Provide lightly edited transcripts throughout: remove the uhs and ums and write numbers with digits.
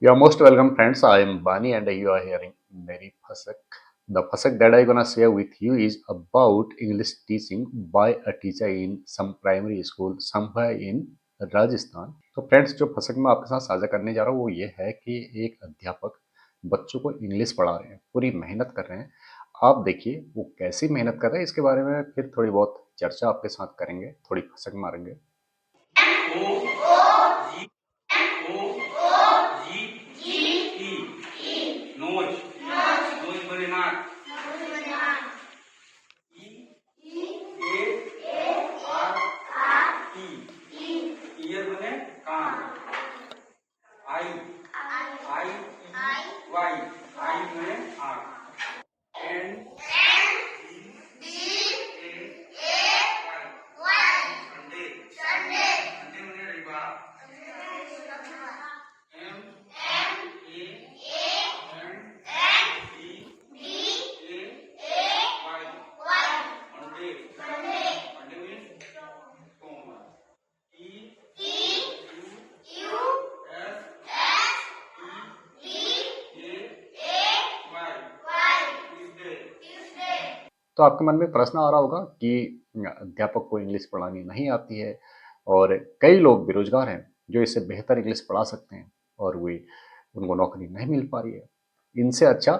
You are most welcome, friends. I am Bani, and you are hearing Mary Pasak. The Pasak that I'm gonna share with you is about English teaching by a teacher in some primary school somewhere in Rajasthan. तो friends, जो फसक मैं आपके साथ साझा करने जा रहा हूँ वो ये है कि एक अध्यापक बच्चों को इंग्लिश पढ़ा रहे हैं, पूरी मेहनत कर रहे हैं। आप देखिए वो कैसी मेहनत कर रहे हैं, इसके बारे में फिर थोड़ी बहुत चर्चा आपके साथ करेंगे, थोड़ी फसक मारेंगे। नोज नोज बने नाक ईयर बने कान आई आई वाई आई बने आंख एंड संडे संडे संडे बने रविवार M A N D A Y Monday Monday means सोमवार ई यू एस तो आपके मन में प्रश्न आ रहा होगा कि अध्यापक को इंग्लिश पढ़ानी नहीं आती है और कई लोग बेरोजगार हैं जो इससे बेहतर इंग्लिश पढ़ा सकते हैं और वे उनको नौकरी नहीं मिल पा रही है। इनसे अच्छा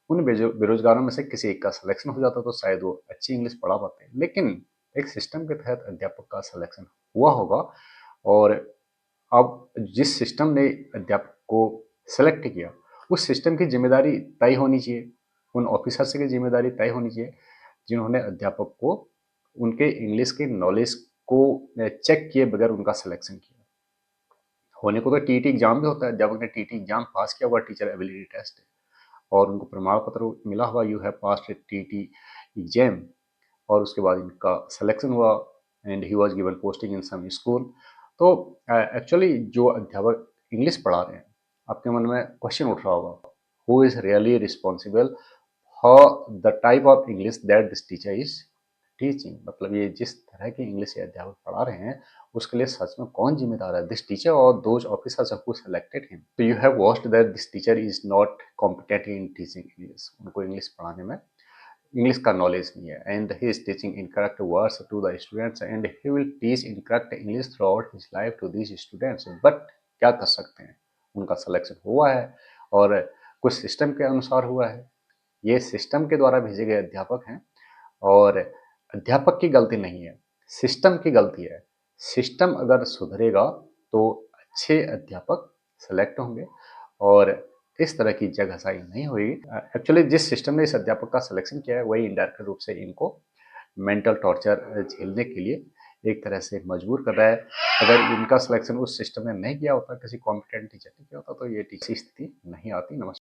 उन बेरोजगारों में से किसी एक का सिलेक्शन हो जाता तो शायद वो अच्छी इंग्लिश पढ़ा पाते हैं, लेकिन एक सिस्टम के तहत अध्यापक का सिलेक्शन हुआ होगा और अब जिस सिस्टम ने अध्यापक को सेलेक्ट किया उस सिस्टम की जिम्मेदारी तय होनी चाहिए, उन ऑफिसर्स की जिम्मेदारी तय होनी चाहिए जिन्होंने अध्यापक को उनके इंग्लिश के नॉलेज को चेक किए बगैर उनका सिलेक्शन किया। होने को तो टीटी एग्जाम भी होता है, अध्यापक ने टीटी एग्जाम पास किया हुआ, टीचर एबिलिटी टेस्ट है और उनको प्रमाण पत्र मिला हुआ you have passed TT exam और उसके बाद इनका सिलेक्शन हुआ and he was given posting in some school. तो एक्चुअली जो अध्यापक इंग्लिश पढ़ा रहे हैं, आपके मन में क्वेश्चन उठ रहा होगा, who is really responsible for the type of English that this teacher is teaching. मतलब ये जिस तरह की इंग्लिश ये अध्यापक पढ़ा रहे हैं उसके लिए सच में कौन जिम्मेदार है, दिस टीचर और those officers who selected him. तो you have watched that this teacher is not competent in teaching English. उनको इंग्लिश पढ़ाने में इंग्लिश का नॉलेज नहीं है and he is teaching incorrect words to the students and he will teach incorrect English throughout his life to these students. But क्या कर सकते हैं, उनका सिलेक्शन हुआ है और कुछ सिस्टम के अनुसार हुआ है। ये सिस्टम के द्वारा भेजे गए अध्यापक हैं और अध्यापक की गलती नहीं है, सिस्टम की गलती है। सिस्टम अगर सुधरेगा तो अच्छे अध्यापक सेलेक्ट होंगे और इस तरह की जगहसाई नहीं हुई। एक्चुअली जिस सिस्टम ने इस अध्यापक का सिलेक्शन किया है वही इनडायरेक्ट रूप से इनको मेंटल टॉर्चर झेलने के लिए एक तरह से मजबूर कर रहा है। अगर इनका सिलेक्शन उस सिस्टम ने नहीं किया होता, किसी कॉम्पिटेंट टीचर ने किया होता, तो ये टीचर स्थिति नहीं आती। नमस्कार।